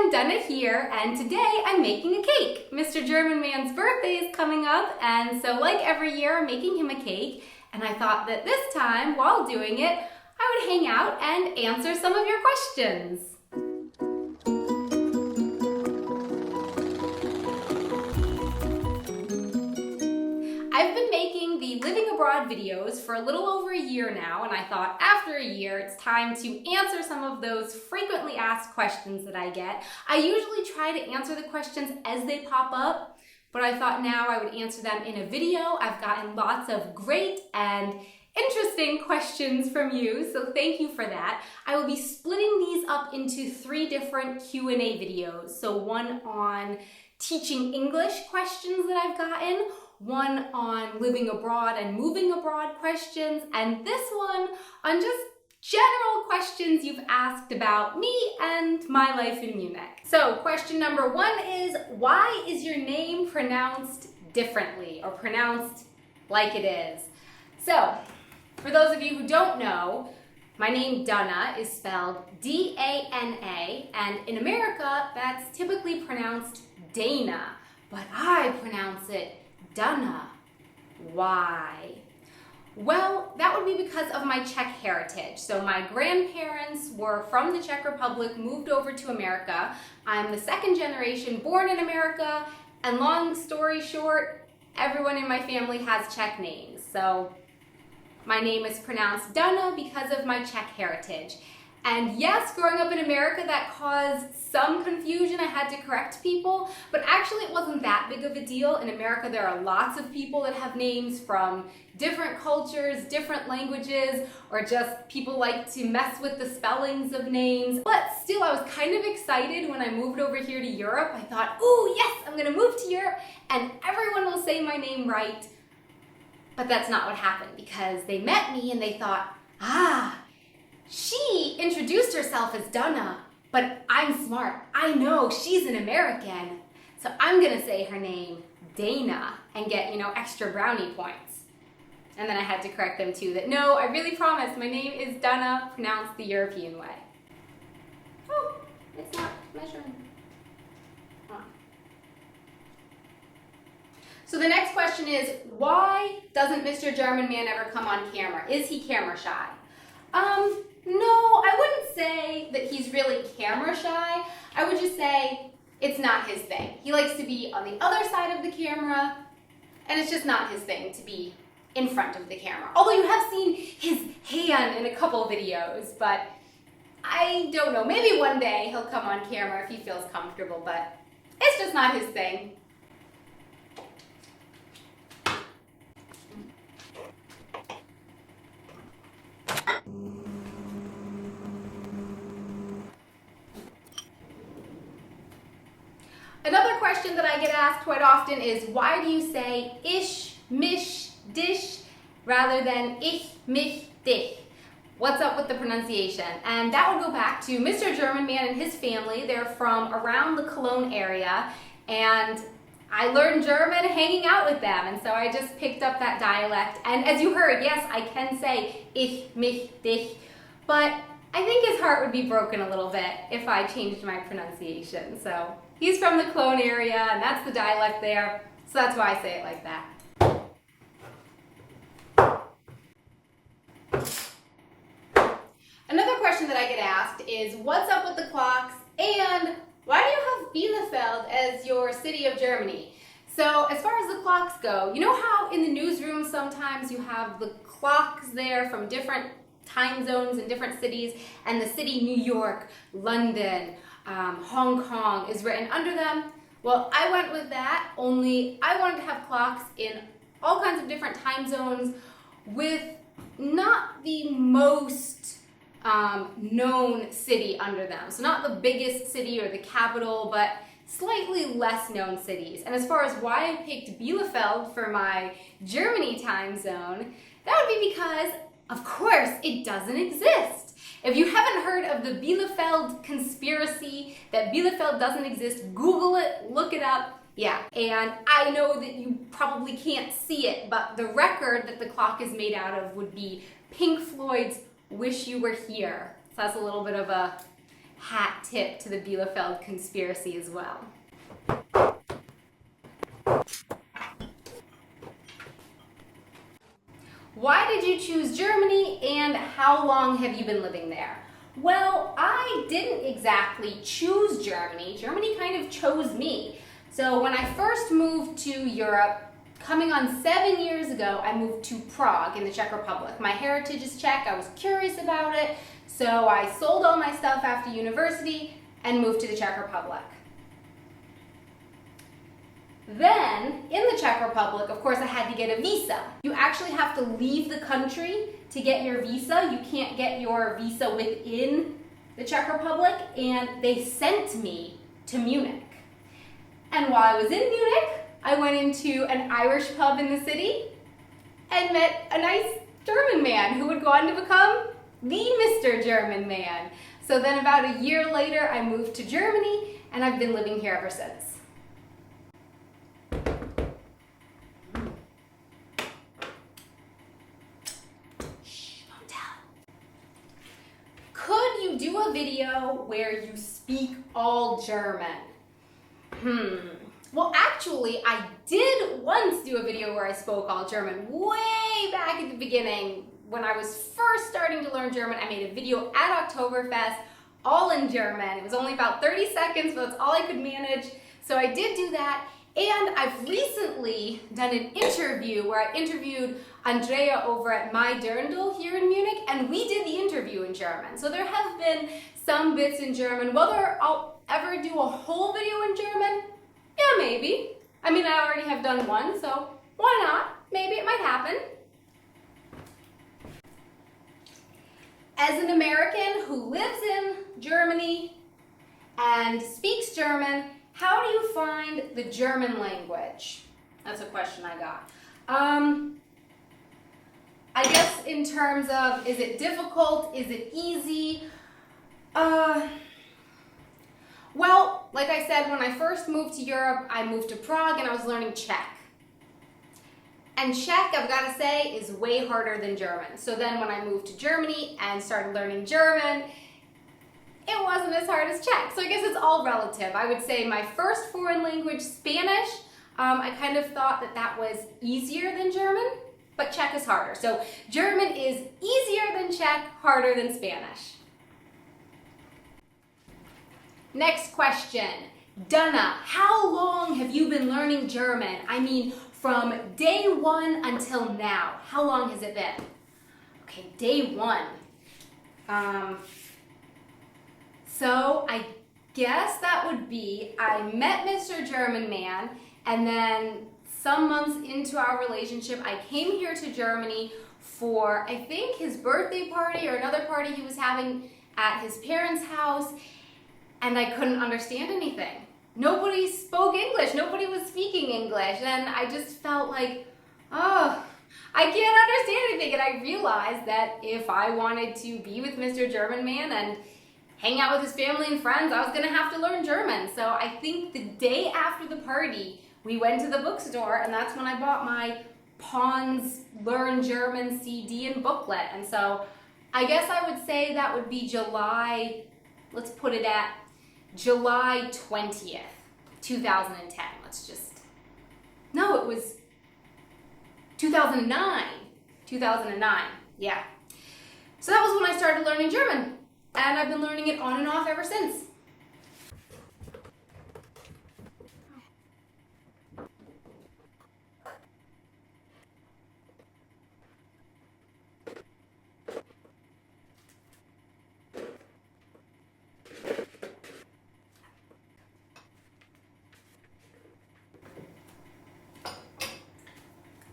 everyone, Donna here, and today I'm making a cake. Mr. German Man's birthday is coming up, and so like every year I'm making him a cake, and I thought that this time, while doing it, I would hang out and answer some of your questions. I've been making the living abroad videos for a little over a year now, and I thought after a year it's time to answer some of those frequently asked questions that I get. I usually try to answer the questions as they pop up, but I thought now I would answer them in a video. I've gotten lots of great and interesting questions from you, so thank you for that. I will be splitting these up into 3 different Q&A videos. So one on teaching English questions that I've gotten, one on living abroad and moving abroad questions, and this one on just general questions you've asked about me and my life in Munich. So question number 1 is, why is your name pronounced differently or pronounced like it is? So for those of you who don't know, my name Donna is spelled D-A-N-A, and in America that's typically pronounced Dana, but I pronounce it Donna. Why? Well, that would be because of my Czech heritage. So my grandparents were from the Czech Republic, moved over to America. I'm the 2nd generation born in America, and long story short, everyone in my family has Czech names. So my name is pronounced Donna because of my Czech heritage. And yes, growing up in America, that caused some confusion. I had to correct people, but actually it wasn't that big of a deal. In America, there are lots of people that have names from different cultures, different languages, or just people like to mess with the spellings of names. But still, I was kind of excited when I moved over here to Europe. I thought, ooh, yes, I'm gonna move to Europe and everyone will say my name right. But that's not what happened, because they met me and they thought, she introduced herself as Donna, but I'm smart. I know she's an American, so I'm gonna say her name Dana and get, extra brownie points. And then I had to correct them too that no, I really promise my name is Donna, pronounced the European way. Oh, it's not measuring. So the next question is, why doesn't Mr. German Man ever come on camera? Is he camera shy? No, I wouldn't say that he's really camera shy. I would just say it's not his thing. He likes to be on the other side of the camera, and it's just not his thing to be in front of the camera. Although you have seen his hand in a couple videos, but I don't know. Maybe one day he'll come on camera if he feels comfortable, but it's just not his thing. Another question that I get asked quite often is, why do you say ish, mish, dish rather than ich, mich, dich? What's up with the pronunciation? And that would go back to Mr. German Man and his family. They're from around the Cologne area, and I learned German hanging out with them, and so I just picked up that dialect. And as you heard, yes, I can say ich, mich, dich, but I think his heart would be broken a little bit if I changed my pronunciation. So he's from the Cologne area, and that's the dialect there, so that's why I say it like that. Another question that I get asked is, what's up with the clocks, and why do you have Bielefeld as your city of Germany? So as far as the clocks go, you know how in the newsroom sometimes you have the clocks there from different time zones in different cities, and the city New York, London, Hong Kong is written under them? Well, I went with that, only I wanted to have clocks in all kinds of different time zones with not the most known city under them. So not the biggest city or the capital, but slightly less known cities. And as far as why I picked Bielefeld for my Germany time zone, that would be because, of course, it doesn't exist. If you haven't heard of the Bielefeld conspiracy, that Bielefeld doesn't exist, Google it, look it up. Yeah, and I know that you probably can't see it, but the record that the clock is made out of would be Pink Floyd's Wish You Were Here. So that's a little bit of a hat tip to the Bielefeld conspiracy as well. Why did you choose Germany, and how long have you been living there? Well, I didn't exactly choose Germany. Germany kind of chose me. So when I first moved to Europe, coming on 7 years ago, I moved to Prague in the Czech Republic. My heritage is Czech. I was curious about it, so I sold all my stuff after university and moved to the Czech Republic. Then, in the Czech Republic, of course, I had to get a visa. You actually have to leave the country to get your visa. You can't get your visa within the Czech Republic, and they sent me to Munich. And while I was in Munich, I went into an Irish pub in the city and met a nice German man who would go on to become the Mr. German Man. So then about a year later, I moved to Germany, and I've been living here ever since. Could you do a video where you speak all German? Well, actually, I did once do a video where I spoke all German way back at the beginning. When I was first starting to learn German, I made a video at Oktoberfest, all in German. It was only about 30 seconds, but that's all I could manage. So I did do that. And I've recently done an interview where I interviewed Andrea over at My Dirndl here in Munich, and we did the interview in German. So there have been some bits in German. Whether I'll ever do a whole video in German, yeah, maybe. I mean, I already have done one, so why not? Maybe it might happen. As an American who lives in Germany and speaks German, how do you find the German language? That's a question I got. I guess in terms of, is it difficult? Is it easy? Well, like I said, when I first moved to Europe, I moved to Prague and I was learning Czech. And Czech, I've got to say, is way harder than German. So then when I moved to Germany and started learning German, it wasn't as hard as Czech. So I guess it's all relative. I would say my first foreign language, Spanish, I kind of thought that that was easier than German, but Czech is harder. So German is easier than Czech, harder than Spanish. Next question. Dana, how long have you been learning German? I mean, from day one until now. How long has it been? Okay, day one. So I guess that would be, I met Mr. German Man, and then some months into our relationship, I came here to Germany for, I think, his birthday party or another party he was having at his parents' house, and I couldn't understand anything. Nobody spoke English, nobody was speaking English, and I just felt like, oh, I can't understand anything, and I realized that if I wanted to be with Mr. German Man and hang out with his family and friends, I was gonna have to learn German. So I think the day after the party, we went to the bookstore, and that's when I bought my Pons Learn German CD and booklet. And so I guess I would say that would be July, let's put it at July 20th, 2010. No, it was 2009. 2009, yeah. So that was when I started learning German. And I've been learning it on and off ever since.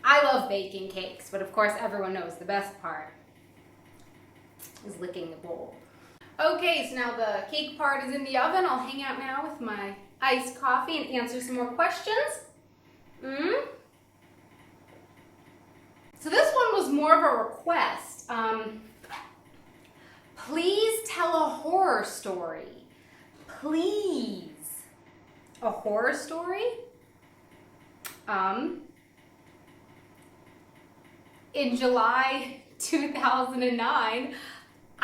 I love baking cakes, but of course everyone knows the best part is licking the bowl. Okay, so now the cake part is in the oven. I'll hang out now with my iced coffee and answer some more questions. So this one was more of a request. Please tell a horror story. Please. A horror story? In July 2009,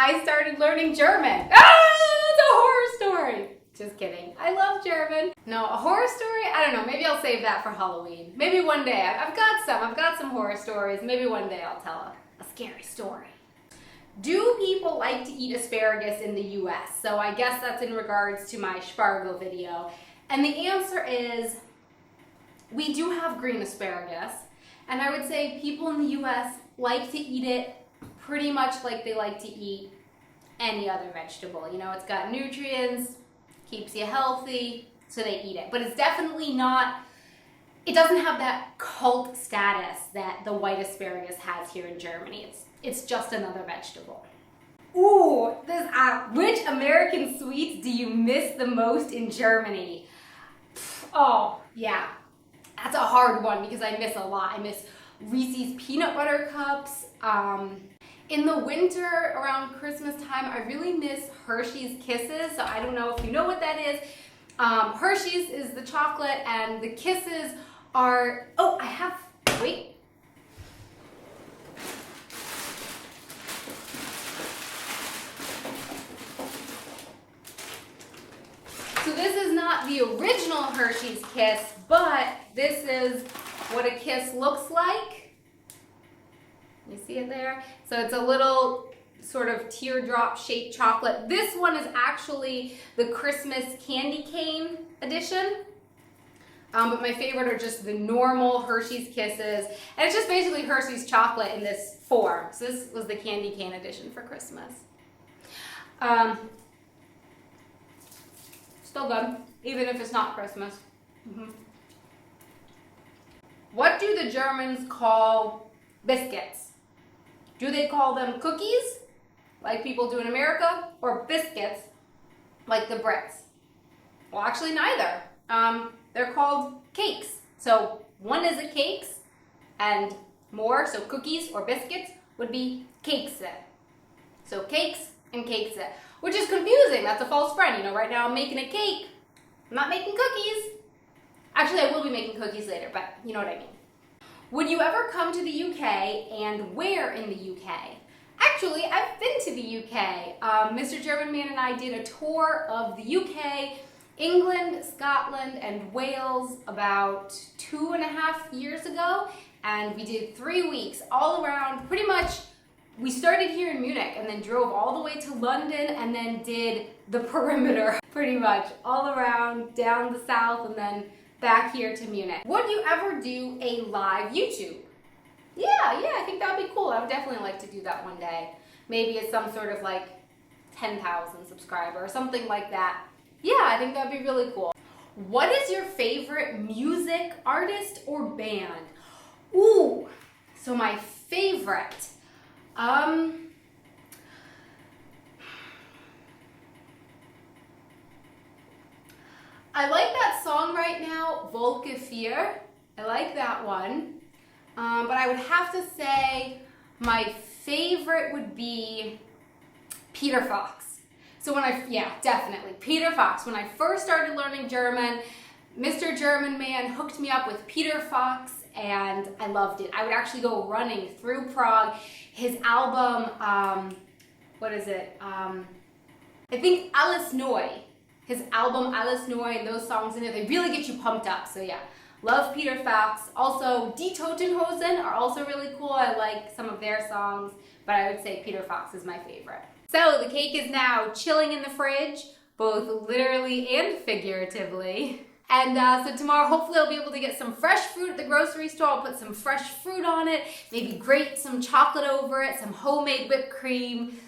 I started learning German. Ah, it's a horror story. Just kidding. I love German. No, a horror story? I don't know. Maybe I'll save that for Halloween. Maybe one day. I've got some horror stories. Maybe one day I'll tell a scary story. Do people like to eat asparagus in the US? So I guess that's in regards to my Spargo video. And the answer is, we do have green asparagus. And I would say people in the US like to eat it pretty much like they like to eat any other vegetable. You know, it's got nutrients, keeps you healthy, so they eat it. But it's definitely not, it doesn't have that cult status that the white asparagus has here in Germany. It's just another vegetable. Ooh, which American sweets do you miss the most in Germany? Oh, yeah, that's a hard one because I miss a lot. I miss Reese's peanut butter cups. In the winter, around Christmas time, I really miss Hershey's Kisses. So I don't know if you know what that is. Hershey's is the chocolate and the Kisses are, wait. So this is not the original Hershey's Kiss, but this is what a Kiss looks like. You see it there? So it's a little sort of teardrop shaped chocolate. This one is actually the Christmas candy cane edition. But my favorite are just the normal Hershey's Kisses. And it's just basically Hershey's chocolate in this form. So this was the candy cane edition for Christmas. Still good, even if it's not Christmas. What do the Germans call biscuits? Do they call them cookies, like people do in America, or biscuits, like the Brits? Well, actually neither. They're called cakes. So one is a cakes, and more, so cookies or biscuits, would be cakes. So cakes and cakes, which is confusing. That's a false friend. You know, right now I'm making a cake. I'm not making cookies. Actually, I will be making cookies later, but you know what I mean. Would you ever come to the UK, and where in the UK? Actually, I've been to the UK. Mr. German Man and I did a tour of the UK, England, Scotland, and Wales about 2.5 years ago, and we did 3 weeks all around. Pretty much, we started here in Munich and then drove all the way to London and then did the perimeter, pretty much, all around, down the south, and then back here to Munich. Would you ever do a live YouTube? Yeah, I think that would be cool. I would definitely like to do that one day. Maybe it's some sort of like 10,000 subscriber or something like that. Yeah, I think that'd be really cool. What is your favorite music artist or band? Ooh, so my favorite. I like that song right now, Wolke 4. I like that one. But I would have to say my favorite would be Peter Fox. So definitely, Peter Fox. When I first started learning German, Mr. German Man hooked me up with Peter Fox, and I loved it. I would actually go running through Prague. His album, I think Alles Neu. His album Alles Neu, and those songs in it, they really get you pumped up. So yeah, love Peter Fox. Also, Die Totenhosen are also really cool. I like some of their songs, but I would say Peter Fox is my favorite. So the cake is now chilling in the fridge, both literally and figuratively. And so tomorrow, hopefully I'll be able to get some fresh fruit at the grocery store. I'll put some fresh fruit on it, maybe grate some chocolate over it, some homemade whipped cream.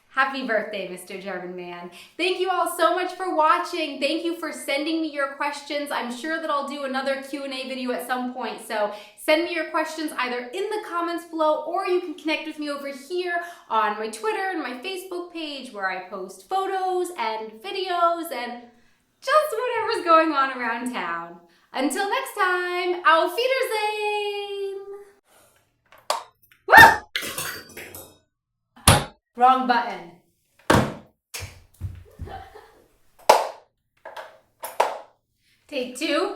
Happy birthday, Mr. German Man. Thank you all so much for watching. Thank you for sending me your questions. I'm sure that I'll do another Q&A video at some point. So send me your questions either in the comments below, or you can connect with me over here on my Twitter and my Facebook page, where I post photos and videos and just whatever's going on around town. Until next time, auf Wiedersehen! Woo! Wrong button. Take 2.